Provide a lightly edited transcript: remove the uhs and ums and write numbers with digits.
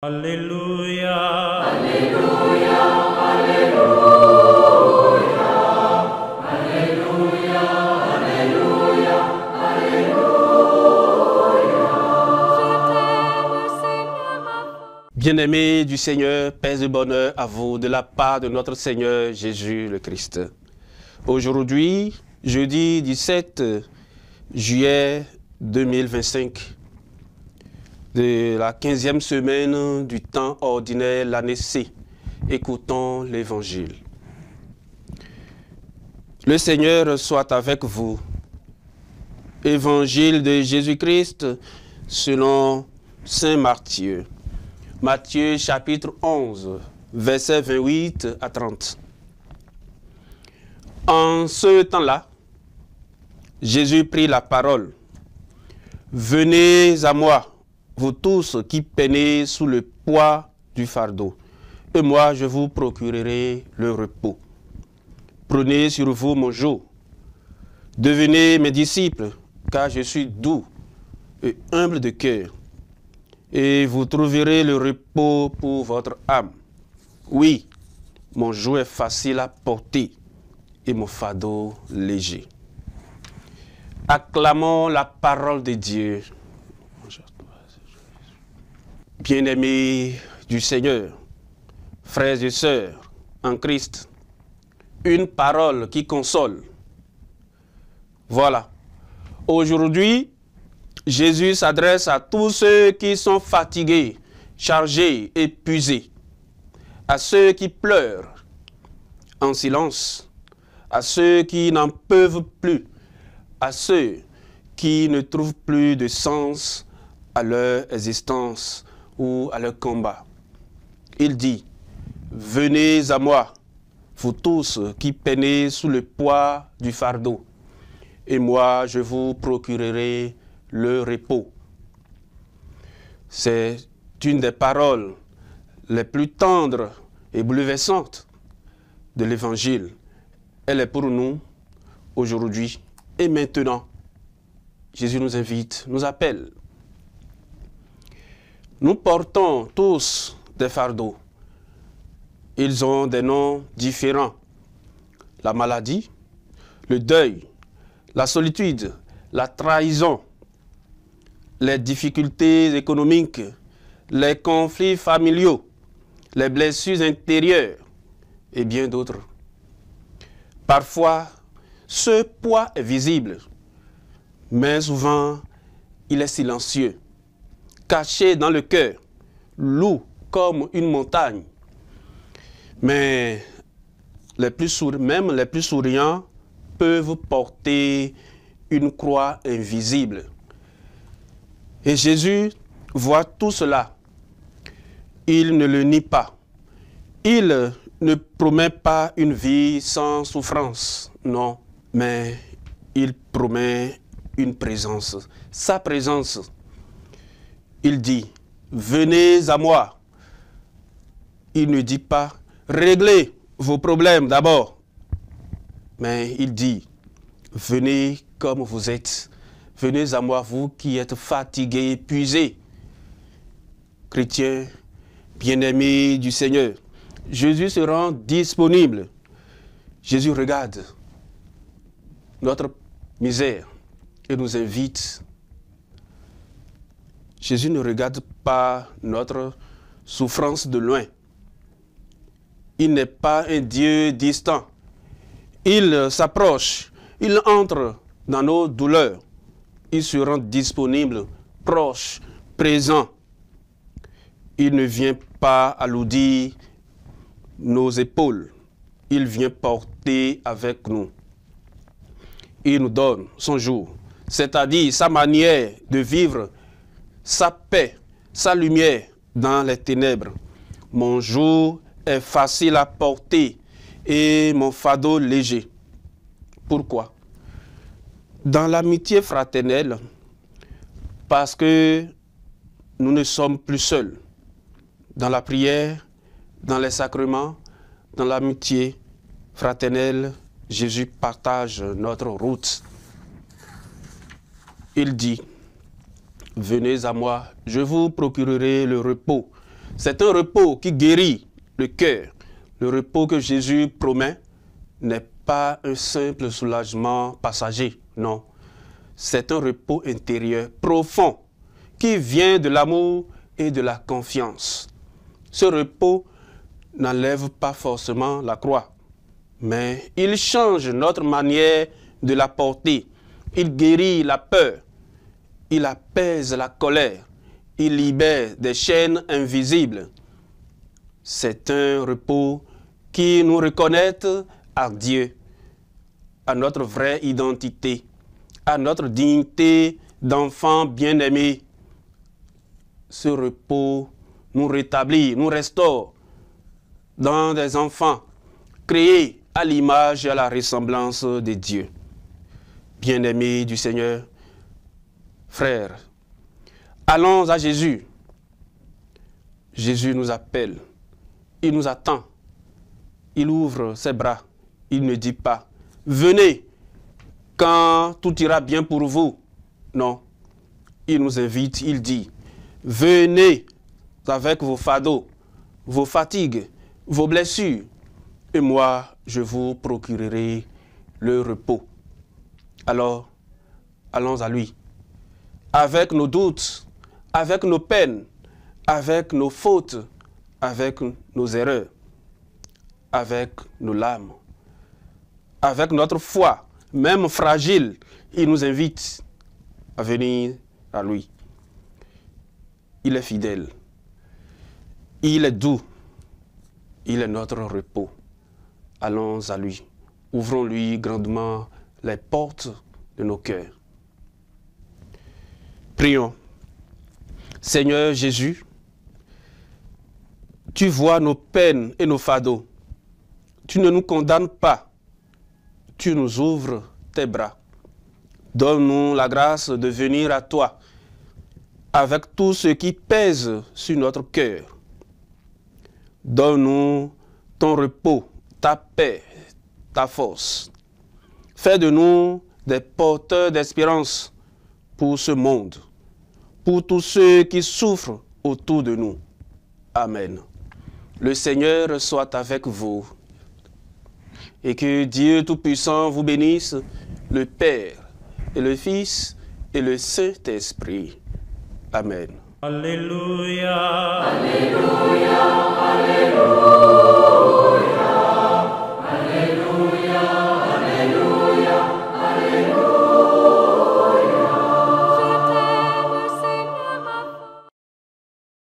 Alléluia. Alléluia, Alléluia, Alléluia, Alléluia, Alléluia. Bien-aimés du Seigneur, paix et bonheur à vous de la part de notre Seigneur Jésus le Christ. Aujourd'hui, jeudi 17 juillet 2025, de la 15e semaine du temps ordinaire, l'année C, écoutons l'Évangile. Le Seigneur soit avec vous. Évangile de Jésus-Christ selon Saint Matthieu. Matthieu chapitre 11, versets 28 à 30. En ce temps-là, Jésus prit la parole. « Venez à moi, vous tous qui peinez sous le poids du fardeau, et moi je vous procurerai le repos. Prenez sur vous mon joug. Devenez mes disciples, car je suis doux et humble de cœur, et vous trouverez le repos pour votre âme. Oui, mon joug est facile à porter et mon fardeau léger. » Acclamons la parole de Dieu. Bien-aimés du Seigneur, frères et sœurs en Christ, une parole qui console. Voilà. Aujourd'hui, Jésus s'adresse à tous ceux qui sont fatigués, chargés, épuisés, à ceux qui pleurent en silence, à ceux qui n'en peuvent plus, à ceux qui ne trouvent plus de sens à leur existence ou à leur combat. Il dit, « Venez à moi, vous tous qui peinez sous le poids du fardeau, et moi je vous procurerai le repos. » C'est une des paroles les plus tendres et bouleversantes de l'Évangile. Elle est pour nous aujourd'hui et maintenant. Jésus nous invite, nous appelle. Nous portons tous des fardeaux. Ils ont des noms différents. La maladie, le deuil, la solitude, la trahison, les difficultés économiques, les conflits familiaux, les blessures intérieures et bien d'autres. Parfois, ce poids est visible, mais souvent, il est silencieux, caché dans le cœur, lourd comme une montagne. Mais même les plus souriants peuvent porter une croix invisible. Et Jésus voit tout cela. Il ne le nie pas. Il ne promet pas une vie sans souffrance, non, mais il promet une présence, sa présence. Il dit, « Venez à moi ». Il ne dit pas, « Réglez vos problèmes d'abord ». Mais il dit, « Venez comme vous êtes. Venez à moi, vous qui êtes fatigués, épuisés. » Chrétiens, bien-aimés du Seigneur, Jésus se rend disponible. Jésus regarde notre misère et nous invite. Jésus ne regarde pas notre souffrance de loin. Il n'est pas un Dieu distant. Il s'approche, il entre dans nos douleurs. Il se rend disponible, proche, présent. Il ne vient pas alourdir nos épaules. Il vient porter avec nous. Il nous donne son jour, c'est-à-dire sa manière de vivre, sa paix, sa lumière dans les ténèbres. Mon joug est facile à porter et mon fardeau léger. Pourquoi? Dans l'amitié fraternelle, parce que nous ne sommes plus seuls. Dans la prière, dans les sacrements, dans l'amitié fraternelle, Jésus partage notre route. Il dit, « Venez à moi, je vous procurerai le repos. C'est un repos qui guérit le cœur. Le repos que Jésus promet n'est pas un simple soulagement passager, non. C'est un repos intérieur profond qui vient de l'amour et de la confiance. Ce repos n'enlève pas forcément la croix, mais il change notre manière de la porter. Il guérit la peur, il apaise la colère, il libère des chaînes invisibles. C'est un repos qui nous reconnecte à Dieu, à notre vraie identité, à notre dignité d'enfant bien-aimé. Ce repos nous rétablit, nous restaure dans des enfants créés à l'image et à la ressemblance de Dieu. Bien-aimés du Seigneur, frères, allons à Jésus. Jésus nous appelle, il nous attend, il ouvre ses bras, il ne dit pas « Venez quand tout ira bien pour vous ». Non, il nous invite, il dit « Venez avec vos fardeaux, vos fatigues, vos blessures, et moi je vous procurerai le repos ». Alors, allons à lui, avec nos doutes, avec nos peines, avec nos fautes, avec nos erreurs, avec nos larmes, avec notre foi, même fragile, il nous invite à venir à lui. Il est fidèle, il est doux, il est notre repos. Allons à lui, ouvrons-lui grandement les portes de nos cœurs. Prions. Seigneur Jésus, tu vois nos peines et nos fardeaux. Tu ne nous condamnes pas. Tu nous ouvres tes bras. Donne-nous la grâce de venir à toi avec tout ce qui pèse sur notre cœur. Donne-nous ton repos, ta paix, ta force. Fais de nous des porteurs d'espérance pour ce monde, pour tous ceux qui souffrent autour de nous. Amen. Le Seigneur soit avec vous et que Dieu Tout-Puissant vous bénisse, le Père et le Fils et le Saint-Esprit. Amen. Alléluia.